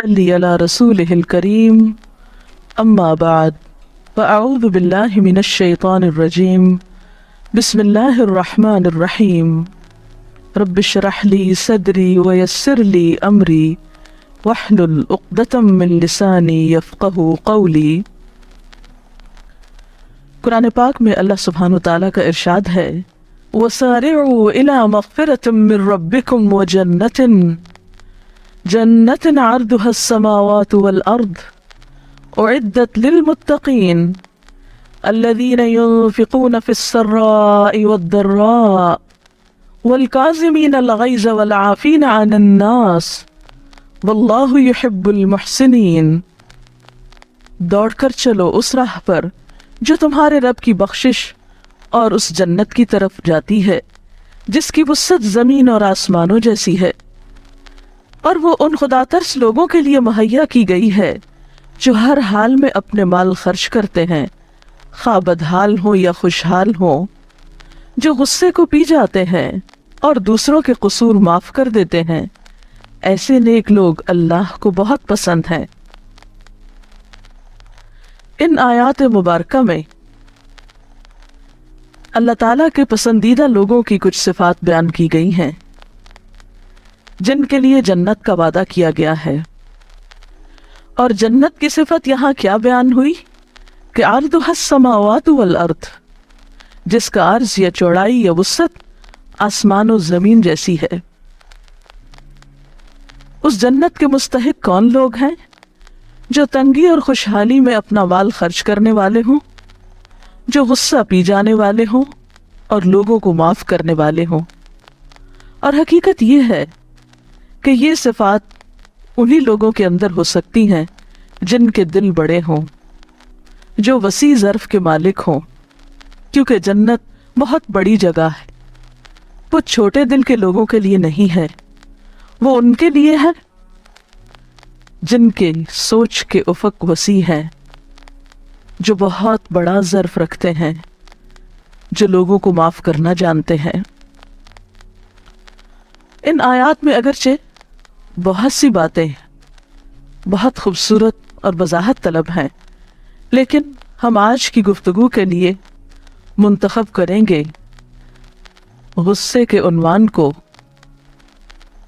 صلی علی رسولہ الکریم اما بعد فاعوذ باللہ من الشیطان الرجیم بسم اللہ الرحمن الرحیم رب اشرح لی صدری ویسر لی امری واحلل عقدۃ من لسانی یفقہوا قولی۔ قرآن پاک میں اللہ سبحانہ وتعالیٰ کا ارشاد ہے وَسَارِعُوا إِلَى مَغْفِرَةٍ مِّن رَبِّكُمْ وَجَنَّةٍ عَرْضُهَا السَّمَاوَاتُ وَالْأَرْضُ أُعِدَّتْ لِلْمُتَّقِينَ الَّذِينَ يُنفِقُونَ فِي السَّرَّاءِ وَالضَّرَّاءِ وَالْكَاظِمِينَ الْغَيْظَ وَالْعَافِينَ عَنِ النَّاسِ وَاللَّهُ يُحِبُّ الْمُحْسِنِينَ۔ دوڑ کر چلو اس راہ پر جو تمہارے رب کی بخشش اور اس جنت کی طرف جاتی ہے جس کی وسعت زمین اور آسمانوں جیسی ہے، اور وہ ان خدا ترس لوگوں کے لیے مہیا کی گئی ہے جو ہر حال میں اپنے مال خرچ کرتے ہیں، خواہ بدحال ہوں یا خوشحال ہوں، جو غصے کو پی جاتے ہیں اور دوسروں کے قصور معاف کر دیتے ہیں۔ ایسے نیک لوگ اللہ کو بہت پسند ہیں۔ ان آیات مبارکہ میں اللہ تعالیٰ کے پسندیدہ لوگوں کی کچھ صفات بیان کی گئی ہیں جن کے لیے جنت کا وعدہ کیا گیا ہے، اور جنت کی صفت یہاں کیا بیان ہوئی کہ عرضها السماوات والارض، جس کا عرض یا چوڑائی یا وسعت آسمان و زمین جیسی ہے۔ اس جنت کے مستحق کون لوگ ہیں؟ جو تنگی اور خوشحالی میں اپنا مال خرچ کرنے والے ہوں، جو غصہ پی جانے والے ہوں اور لوگوں کو معاف کرنے والے ہوں۔ اور حقیقت یہ ہے کہ یہ صفات انہی لوگوں کے اندر ہو سکتی ہیں جن کے دل بڑے ہوں، جو وسیع ظرف کے مالک ہوں، کیونکہ جنت بہت بڑی جگہ ہے، وہ چھوٹے دل کے لوگوں کے لیے نہیں ہے، وہ ان کے لیے ہے جن کے سوچ کے افق وسیع ہے، جو بہت بڑا ظرف رکھتے ہیں، جو لوگوں کو معاف کرنا جانتے ہیں۔ ان آیات میں اگرچہ بہت سی باتیں بہت خوبصورت اور وضاحت طلب ہیں، لیکن ہم آج کی گفتگو کے لیے منتخب کریں گے غصے کے عنوان کو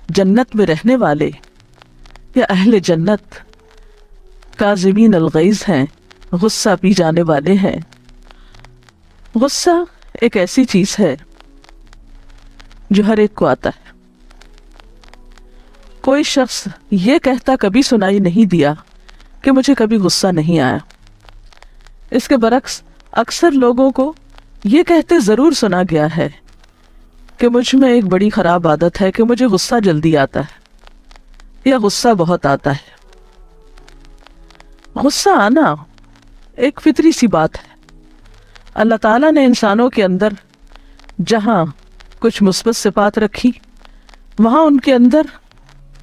جنت میں رہنے والے یا اہل جنت کاظمین الغیظ ہیں، غصہ پی جانے والے ہیں۔ غصہ ایک ایسی چیز ہے جو ہر ایک کو آتا ہے۔ کوئی شخص یہ کہتا کبھی سنائی نہیں دیا کہ مجھے کبھی غصہ نہیں آیا۔ اس کے برعکس اکثر لوگوں کو یہ کہتے ضرور سنا گیا ہے کہ مجھ میں ایک بڑی خراب عادت ہے کہ مجھے غصہ جلدی آتا ہے یا غصہ بہت آتا ہے۔ غصہ آنا ایک فطری سی بات ہے۔ اللہ تعالیٰ نے انسانوں کے اندر جہاں کچھ مثبت صفات رکھی، وہاں ان کے اندر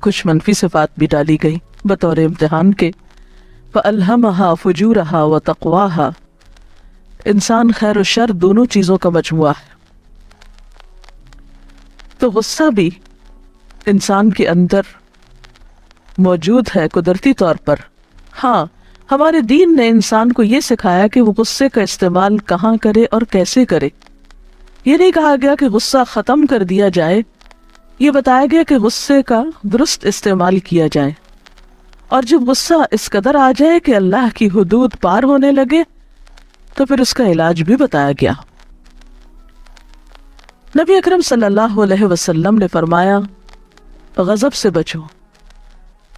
کچھ منفی صفات بھی ڈالی گئی بطور امتحان کے۔ فَأَلْهَمَهَا فُجُورَهَا وَتَقْوَاهَا، انسان خیر و شر دونوں چیزوں کا مجموعہ ہے۔ تو غصہ بھی انسان کے اندر موجود ہے قدرتی طور پر۔ ہاں، ہمارے دین نے انسان کو یہ سکھایا کہ وہ غصے کا استعمال کہاں کرے اور کیسے کرے۔ یہ نہیں کہا گیا کہ غصہ ختم کر دیا جائے، یہ بتایا گیا کہ غصے کا درست استعمال کیا جائے، اور جب غصہ اس قدر آ جائے کہ اللہ کی حدود پار ہونے لگے تو پھر اس کا علاج بھی بتایا گیا۔ نبی اکرم صلی اللہ علیہ وسلم نے فرمایا غضب سے بچو۔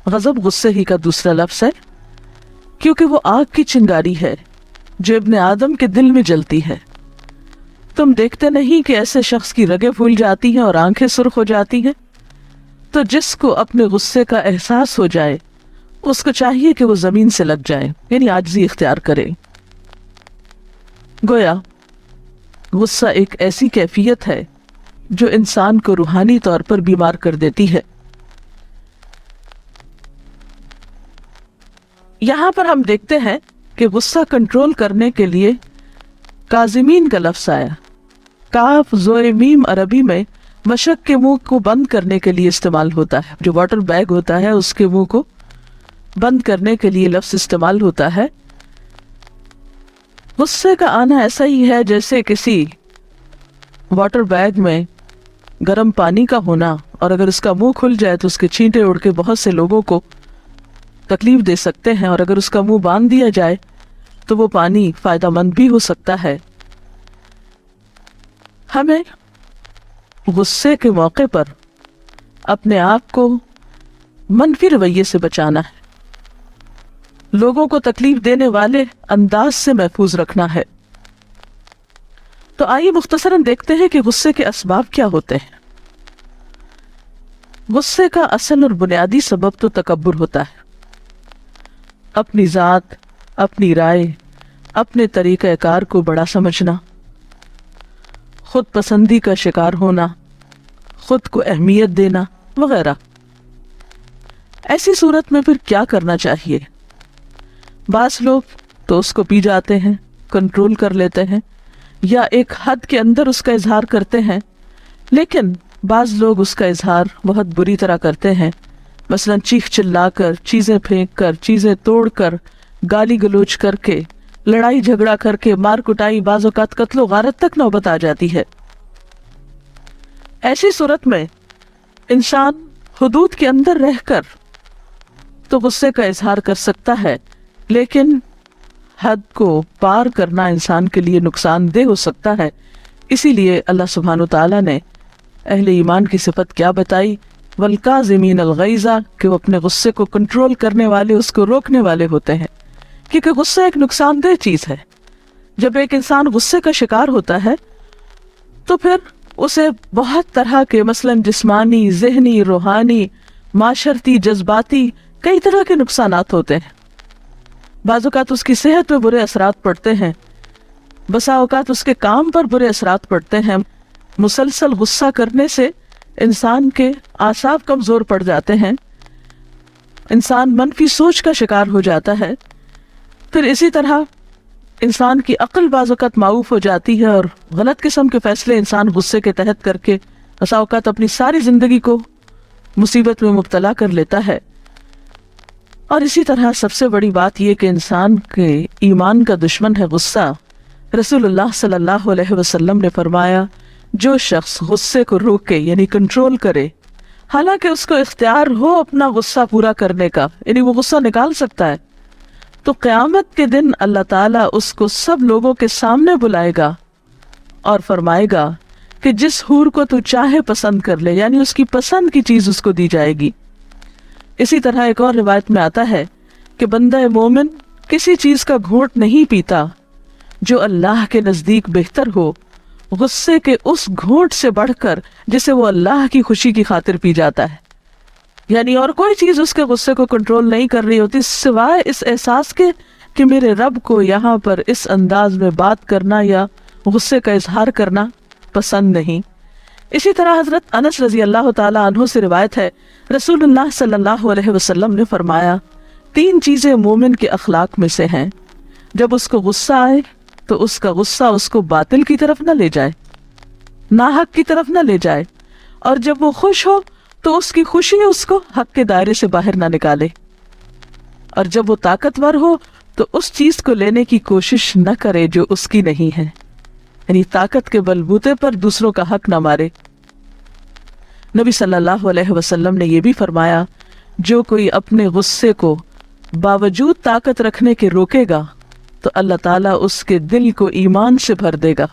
غضب غصے ہی کا دوسرا لفظ ہے، کیونکہ وہ آگ کی چنگاری ہے جو ابن آدم کے دل میں جلتی ہے۔ تم دیکھتے نہیں کہ ایسے شخص کی رگیں پھول جاتی ہیں اور آنکھیں سرخ ہو جاتی ہیں؟ تو جس کو اپنے غصے کا احساس ہو جائے اس کو چاہیے کہ وہ زمین سے لگ جائے، یعنی عاجزی اختیار کرے۔ گویا غصہ ایک ایسی کیفیت ہے جو انسان کو روحانی طور پر بیمار کر دیتی ہے۔ یہاں پر ہم دیکھتے ہیں کہ غصہ کنٹرول کرنے کے لیے کاظمین کا لفظ آیا۔ کاف زور میم عربی میں مشک کے منہ کو بند کرنے کے لیے استعمال ہوتا ہے۔ جو واٹر بیگ ہوتا ہے اس کے منہ کو بند کرنے کے لیے لفظ استعمال ہوتا ہے۔ غصے کا آنا ایسا ہی ہے جیسے کسی واٹر بیگ میں گرم پانی کا ہونا، اور اگر اس کا منہ کھل جائے تو اس کے چھینٹے اڑ کے بہت سے لوگوں کو تکلیف دے سکتے ہیں، اور اگر اس کا منہ باندھ دیا جائے تو وہ پانی فائدہ مند بھی ہو سکتا ہے۔ ہمیں غصے کے موقع پر اپنے آپ کو منفی رویے سے بچانا ہے، لوگوں کو تکلیف دینے والے انداز سے محفوظ رکھنا ہے۔ تو آئیے مختصراً دیکھتے ہیں کہ غصے کے اسباب کیا ہوتے ہیں۔ غصے کا اصل اور بنیادی سبب تو تکبر ہوتا ہے، اپنی ذات، اپنی رائے، اپنے طریقہ کار کو بڑا سمجھنا، خود پسندی کا شکار ہونا، خود کو اہمیت دینا وغیرہ۔ ایسی صورت میں پھر کیا کرنا چاہیے؟ بعض لوگ تو اس کو پی جاتے ہیں، کنٹرول کر لیتے ہیں، یا ایک حد کے اندر اس کا اظہار کرتے ہیں، لیکن بعض لوگ اس کا اظہار بہت بری طرح کرتے ہیں، مثلا چیخ چلا کر، چیزیں پھینک کر، چیزیں توڑ کر، گالی گلوچ کر کے، لڑائی جھگڑا کر کے، مار کٹائی، بعض اوقات قتل و غارت تک نوبت آ جاتی ہے۔ ایسی صورت میں انسان حدود کے اندر رہ کر تو غصے کا اظہار کر سکتا ہے، لیکن حد کو پار کرنا انسان کے لیے نقصان دہ ہو سکتا ہے۔ اسی لیے اللہ سبحانہ وتعالیٰ نے اہل ایمان کی صفت کیا بتائی؟ والکاظمین الغیظ، کہ وہ اپنے غصے کو کنٹرول کرنے والے، اس کو روکنے والے ہوتے ہیں، کیونکہ غصہ ایک نقصان دہ چیز ہے۔ جب ایک انسان غصے کا شکار ہوتا ہے تو پھر اسے بہت طرح کے، مثلا جسمانی، ذہنی، روحانی، معاشرتی، جذباتی، کئی طرح کے نقصانات ہوتے ہیں۔ بعض اوقات اس کی صحت پہ برے اثرات پڑتے ہیں، بسا اوقات اس کے کام پر برے اثرات پڑتے ہیں۔ مسلسل غصہ کرنے سے انسان کے اعصاب کمزور پڑ جاتے ہیں، انسان منفی سوچ کا شکار ہو جاتا ہے۔ پھر اسی طرح انسان کی عقل بعض اوقات معوف ہو جاتی ہے، اور غلط قسم کے فیصلے انسان غصے کے تحت کر کے بسا اوقات اپنی ساری زندگی کو مصیبت میں مبتلا کر لیتا ہے۔ اور اسی طرح سب سے بڑی بات یہ کہ انسان کے ایمان کا دشمن ہے غصہ۔ رسول اللہ صلی اللہ علیہ وسلم نے فرمایا، جو شخص غصے کو روکے یعنی کنٹرول کرے، حالانکہ اس کو اختیار ہو اپنا غصہ پورا کرنے کا، یعنی وہ غصہ نکال سکتا ہے، تو قیامت کے دن اللہ تعالیٰ اس کو سب لوگوں کے سامنے بلائے گا اور فرمائے گا کہ جس حور کو تو چاہے پسند کر لے، یعنی اس کی پسند کی چیز اس کو دی جائے گی۔ اسی طرح ایک اور روایت میں آتا ہے کہ بندہ مومن کسی چیز کا گھونٹ نہیں پیتا جو اللہ کے نزدیک بہتر ہو غصے کے اس گھونٹ سے بڑھ کر جسے وہ اللہ کی خوشی کی خاطر پی جاتا ہے۔ یعنی اور کوئی چیز اس کے غصے کو کنٹرول نہیں کر رہی ہوتی سوائے اس احساس کے کہ میرے رب کو یہاں پر اس انداز میں بات کرنا یا غصے کا اظہار کرنا پسند نہیں۔ اسی طرح حضرت انس رضی اللہ تعالیٰ عنہ سے روایت ہے، رسول اللہ صلی اللہ علیہ وسلم نے فرمایا، 3 چیزیں مومن کے اخلاق میں سے ہیں، جب اس کو غصہ آئے تو اس کا غصہ اس کو باطل کی طرف نہ لے جائے، ناحق کی طرف نہ لے جائے، اور جب وہ خوش ہو تو اس کی خوشی اس کو حق کے دائرے سے باہر نہ نکالے، اور جب وہ طاقتور ہو تو اس چیز کو لینے کی کوشش نہ کرے جو اس کی نہیں ہے، یعنی طاقت کے بلبوتے پر دوسروں کا حق نہ مارے۔ نبی صلی اللہ علیہ وسلم نے یہ بھی فرمایا، جو کوئی اپنے غصے کو باوجود طاقت رکھنے کے روکے گا تو اللہ تعالیٰ اس کے دل کو ایمان سے بھر دے گا۔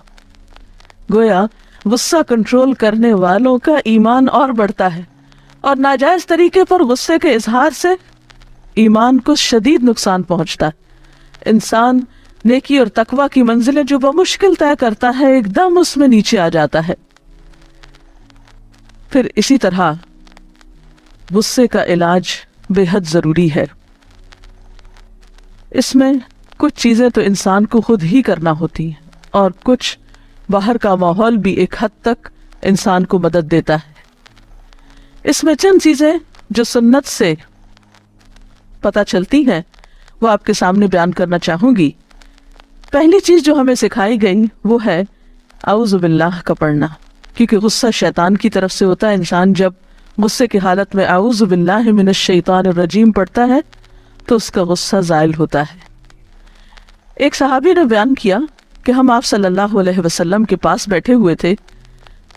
گویا غصہ کنٹرول کرنے والوں کا ایمان اور بڑھتا ہے، اور ناجائز طریقے پر غصے کے اظہار سے ایمان کو شدید نقصان پہنچتا ہے۔ انسان نیکی اور تقوی کی منزلیں جو بمشکل طے کرتا ہے ایک دم اس میں نیچے آ جاتا ہے۔ پھر اسی طرح غصے کا علاج بے حد ضروری ہے۔ اس میں کچھ چیزیں تو انسان کو خود ہی کرنا ہوتی ہیں، اور کچھ باہر کا ماحول بھی ایک حد تک انسان کو مدد دیتا ہے۔ اس میں چند چیزیں جو سنت سے پتہ چلتی ہیں وہ آپ کے سامنے بیان کرنا چاہوں گی۔ پہلی چیز جو ہمیں سکھائی گئی وہ ہے اعوذ باللہ کا پڑھنا، کیونکہ غصہ شیطان کی طرف سے ہوتا ہے۔ انسان جب غصے کی حالت میں اعوذ باللہ من الشیطان الرجیم پڑھتا ہے تو اس کا غصہ زائل ہوتا ہے۔ ایک صحابی نے بیان کیا کہ ہم آپ صلی اللہ علیہ وسلم کے پاس بیٹھے ہوئے تھے،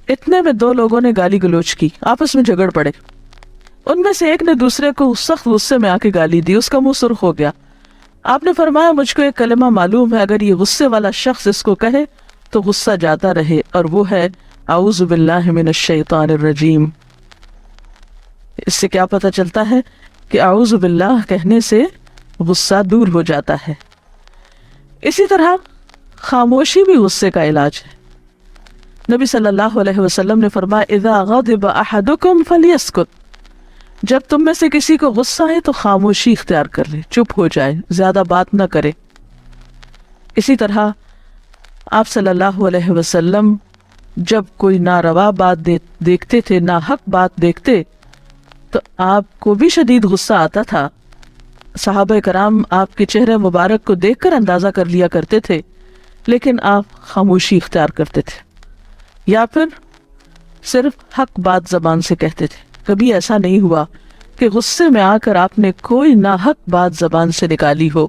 اتنے میں 2 لوگوں نے گالی گلوچ کی، آپس میں جھگڑ پڑے۔ ان میں سے ایک نے دوسرے کو سخت غصے میں آ کے گالی دی، اس کا منہ سرخ ہو گیا۔ آپ نے فرمایا مجھ کو ایک کلمہ معلوم ہے، اگر یہ غصے والا شخص اس کو کہے تو غصہ جاتا رہے، اور وہ ہے اعوذ باللہ من الشیطان الرجیم۔ اس سے کیا پتہ چلتا ہے کہ اعوذ باللہ کہنے سے غصہ دور ہو جاتا ہے۔ اسی طرح خاموشی بھی غصے کا علاج ہے۔ نبی صلی اللہ علیہ وسلم نے فرمایا اذا غضب احدکم فلیسکت، جب تم میں سے کسی کو غصہ ہے تو خاموشی اختیار کر لے، چپ ہو جائے، زیادہ بات نہ کرے۔ اسی طرح آپ صلی اللہ علیہ وسلم جب کوئی ناروا بات دیکھتے تھے، ناحق بات دیکھتے، تو آپ کو بھی شدید غصہ آتا تھا۔ صحابہ کرام آپ کے چہرے مبارک کو دیکھ کر اندازہ کر لیا کرتے تھے، لیکن آپ خاموشی اختیار کرتے تھے یا پھر صرف حق بات زبان سے کہتے تھے۔ کبھی ایسا نہیں ہوا کہ غصے میں آ کر آپ نے کوئی ناحق بات زبان سے نکالی ہو۔